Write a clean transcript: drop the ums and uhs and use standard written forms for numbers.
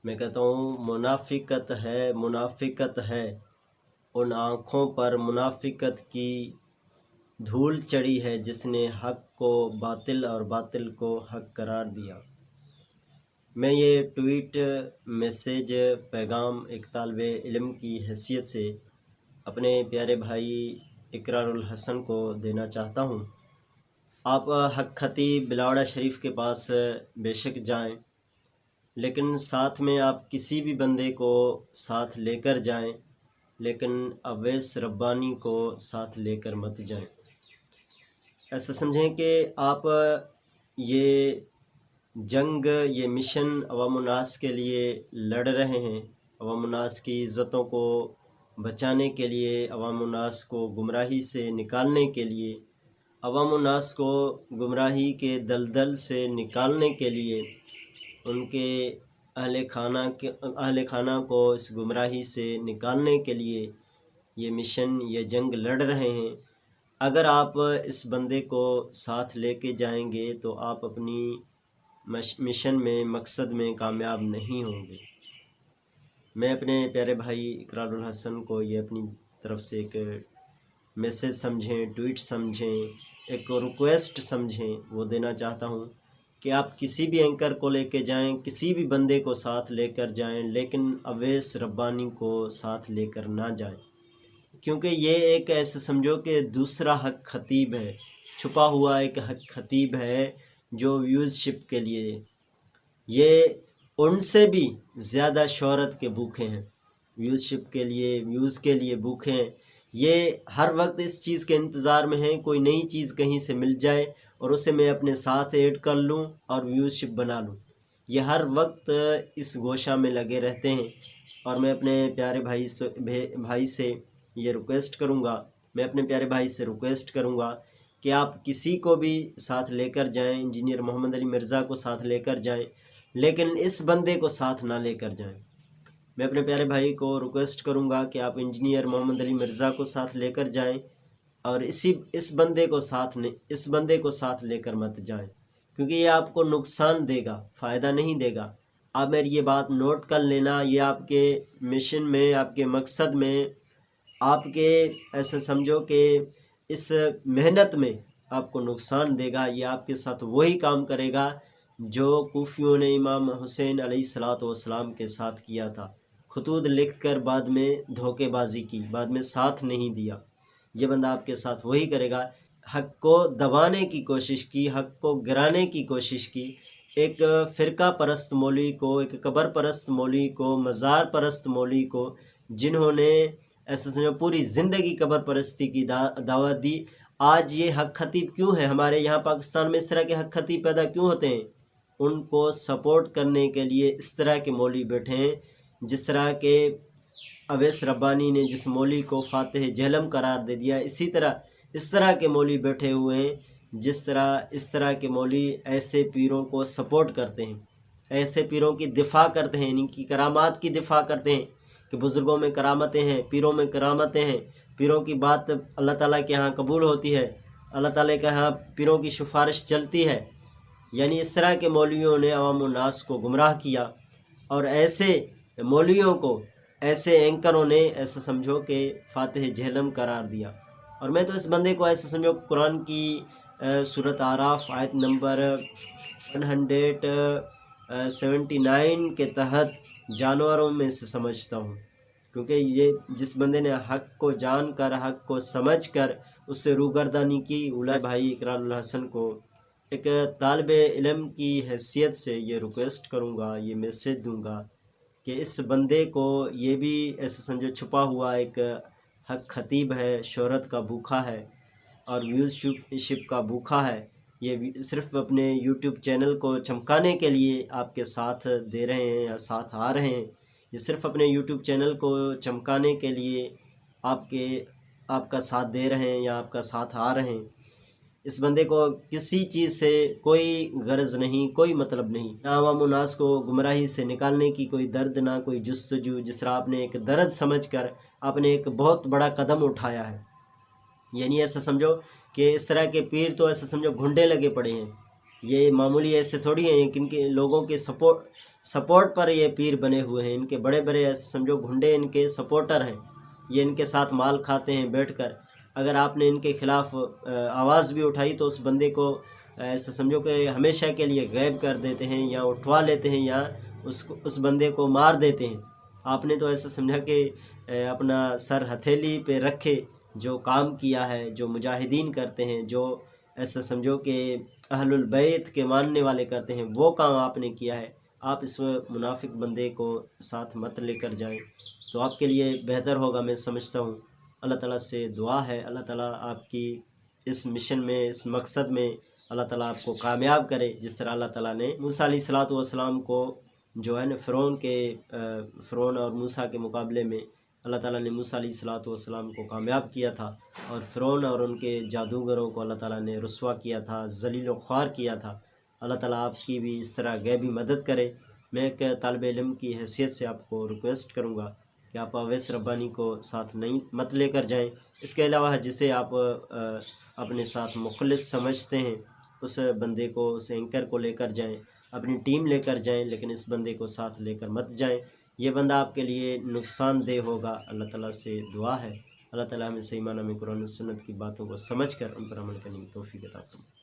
میں کہتا ہوں منافقت ہے ان آنکھوں پر منافقت کی دھول چڑھی ہے جس نے حق کو باطل اور باطل کو حق قرار دیا۔ میں یہ ٹویٹ میسیج پیغام ایک طالب علم کی حیثیت سے اپنے پیارے بھائی اقرار الحسن کو دینا چاہتا ہوں۔ آپ حق خطیب بلاوڑہ شریف کے پاس بے شک جائیں، لیکن ساتھ میں آپ کسی بھی بندے کو ساتھ لے کر جائیں، لیکن اویس ربانی کو ساتھ لے کر مت جائیں۔ ایسا سمجھیں کہ آپ یہ جنگ، یہ مشن عوام الناس کے لیے لڑ رہے ہیں، عوام الناس کی عزتوں کو بچانے کے لیے، عوام الناس کو گمراہی سے نکالنے کے لیے، عوام الناس کو گمراہی کے دلدل سے نکالنے کے لیے، ان کے اہل خانہ کو اس گمراہی سے نکالنے کے لیے یہ مشن، یہ جنگ لڑ رہے ہیں۔ اگر آپ اس بندے کو ساتھ لے کے جائیں گے تو آپ اپنی مشن میں، مقصد میں کامیاب نہیں ہوں گے۔ میں اپنے پیارے بھائی اقرار الحسن کو یہ اپنی طرف سے ایک میسیج سمجھیں، ٹویٹ سمجھیں، ایک ریکویسٹ سمجھیں، وہ دینا چاہتا ہوں کہ آپ کسی بھی اینکر کو لے کے جائیں، کسی بھی بندے کو ساتھ لے کر جائیں، لیکن اویس ربانی کو ساتھ لے کر نہ جائیں، کیونکہ یہ ایک ایسے سمجھو کہ دوسرا حق خطیب ہے، چھپا ہوا ایک حق خطیب ہے جو ویوز شپ کے لیے، یہ ان سے بھی زیادہ شہرت کے بھوکے ہیں، ویوز شپ کے لیے، ویوز کے لیے بھوکے ہیں۔ یہ ہر وقت اس چیز کے انتظار میں ہیں کوئی نئی چیز کہیں سے مل جائے اور اسے میں اپنے ساتھ ایڈ کر لوں اور ویوز شپ بنا لوں۔ یہ ہر وقت اس گوشہ میں لگے رہتے ہیں، اور میں اپنے پیارے بھائی سے یہ ریکویسٹ کروں گا، میں اپنے پیارے بھائی سے ریکویسٹ کروں گا کہ آپ کسی کو بھی ساتھ لے کر جائیں، انجینئر محمد علی مرزا کو ساتھ لے کر جائیں، لیکن اس بندے کو ساتھ نہ لے کر جائیں۔ میں اپنے پیارے بھائی کو ریکویسٹ کروں گا کہ آپ انجینئر محمد علی مرزا کو ساتھ لے کر جائیں، اور اس بندے کو ساتھ لے کر مت جائیں، کیونکہ یہ آپ کو نقصان دے گا، فائدہ نہیں دے گا۔ آپ میری یہ بات نوٹ کر لینا، یہ آپ کے مشن میں، آپ کے مقصد میں، آپ کے ایسے سمجھو کہ اس محنت میں آپ کو نقصان دے گا۔ یہ آپ کے ساتھ وہی کام کرے گا جو کوفیوں نے امام حسین علیہ السلام کے ساتھ کیا تھا، خطوط لکھ کر بعد میں دھوکے بازی کی، بعد میں ساتھ نہیں دیا۔ یہ بندہ آپ کے ساتھ وہی کرے گا۔ حق کو دبانے کی کوشش کی، حق کو گرانے کی کوشش کی، ایک فرقہ پرست مولوی کو، ایک قبر پرست مولوی کو، مزار پرست مولوی کو، جنہوں نے ایسا سمجھو پوری زندگی قبر پرستی کی دعوت دی۔ آج یہ حق خطیب کیوں ہیں ہمارے یہاں پاکستان میں، اس طرح کے حق خطیب پیدا کیوں ہوتے ہیں؟ ان کو سپورٹ کرنے کے لیے اس طرح کے مولوی بیٹھے ہیں، جس طرح کے اویس ربانی نے جس مولوی کو فاتح جہلم قرار دے دیا، اس طرح کے مولوی بیٹھے ہوئے ہیں، اس طرح کے مولوی ایسے پیروں کو سپورٹ کرتے ہیں، ایسے پیروں کی دفاع کرتے ہیں، ان کی کرامات کی دفاع کرتے ہیں کہ بزرگوں میں کرامتیں ہیں، پیروں میں کرامتیں ہیں، پیروں کی بات اللہ تعالیٰ کے ہاں قبول ہوتی ہے، اللہ تعالیٰ کے ہاں پیروں کی سفارش چلتی ہے۔ یعنی اس طرح کے مولویوں نے عوام الناس کو گمراہ کیا، اور ایسے مولویوں کو، ایسے اینکروں نے ایسا سمجھو کہ فاتح جہلم قرار دیا۔ اور میں تو اس بندے کو ایسا سمجھو قرآن کی سورۃ اعراف آیت نمبر 179 کے تحت جانوروں میں سے سمجھتا ہوں، کیونکہ یہ جس بندے نے حق کو جان کر، حق کو سمجھ کر اس سے روگردانی کی، اولا بھائی اقرار الحسن کو ایک طالب علم کی حیثیت سے یہ ریکویسٹ کروں گا، یہ میسیج دوں گا کہ اس بندے کو، یہ بھی ایسا سمجھو چھپا ہوا ایک حق خطیب ہے، شہرت کا بھوکھا ہے اور ویوز شپ کا بھوکھا ہے۔ یہ صرف اپنے یوٹیوب چینل کو چمکانے کے لیے آپ کے ساتھ دے رہے ہیں یا ساتھ آ رہے ہیں، یہ صرف اپنے یوٹیوب چینل کو چمکانے کے لیے آپ کا ساتھ دے رہے ہیں یا آپ کا ساتھ آ رہے ہیں۔ اس بندے کو کسی چیز سے کوئی غرض نہیں، کوئی مطلب نہیں، نہ عوام الناس کو گمراہی سے نکالنے کی کوئی درد، نہ کوئی جستجو۔ جس طرح آپ نے ایک درد سمجھ کر آپ نے ایک بہت بڑا قدم اٹھایا ہے، یعنی ایسا سمجھو کہ اس طرح کے پیر تو ایسا سمجھو گھنڈے لگے پڑے ہیں، یہ معمولی ایسے تھوڑی ہیں کہ ان کے لوگوں کے سپورٹ پر یہ پیر بنے ہوئے ہیں، ان کے بڑے بڑے ایسے سمجھو گھنڈے ان کے سپورٹر ہیں، یہ ان کے ساتھ مال کھاتے ہیں بیٹھ کر۔ اگر آپ نے ان کے خلاف آواز بھی اٹھائی تو اس بندے کو ایسا سمجھو کہ ہمیشہ کے لیے غائب کر دیتے ہیں یا اٹھوا لیتے ہیں یا اس بندے کو مار دیتے ہیں۔ آپ نے تو ایسا سمجھا کہ اپنا سر ہتھیلی پہ رکھے جو کام کیا ہے، جو مجاہدین کرتے ہیں، جو ایسا سمجھو کہ اہل البیت کے ماننے والے کرتے ہیں، وہ کام آپ نے کیا ہے۔ آپ اس منافق بندے کو ساتھ مت لے کر جائیں، تو آپ کے لیے بہتر ہوگا، میں سمجھتا ہوں۔ اللہ تعالیٰ سے دعا ہے اللہ تعالیٰ آپ کی اس مشن میں، اس مقصد میں اللہ تعالیٰ آپ کو کامیاب کرے، جس طرح اللہ تعالیٰ نے موسیٰ علیہ السلام کو جو ہے نا فرعون اور موسیٰ کے مقابلے میں اللہ تعالیٰ نے موسیٰ علیہ السلام کو کامیاب کیا تھا، اور فرعون اور ان کے جادوگروں کو اللہ تعالیٰ نے رسوا کیا تھا، ذلیل و خوار کیا تھا۔ اللہ تعالیٰ آپ کی بھی اس طرح غیبی مدد کرے۔ میں ایک طالب علم کی حیثیت سے آپ کو ریکویسٹ کروں گا کہ آپ اویس ربانی کو ساتھ مت لے کر جائیں۔ اس کے علاوہ جسے آپ اپنے ساتھ مخلص سمجھتے ہیں اس بندے کو، اس اینکر کو لے کر جائیں، اپنی ٹیم لے کر جائیں، لیکن اس بندے کو ساتھ لے کر مت جائیں، یہ بندہ آپ کے لیے نقصان دہ ہوگا۔ اللہ تعالیٰ سے دعا ہے اللہ تعالیٰ ہمیں صحیح معنی میں قرآن و سنت کی باتوں کو سمجھ کر ان پر عمل کرنے کی توفیق عطا فرمائے۔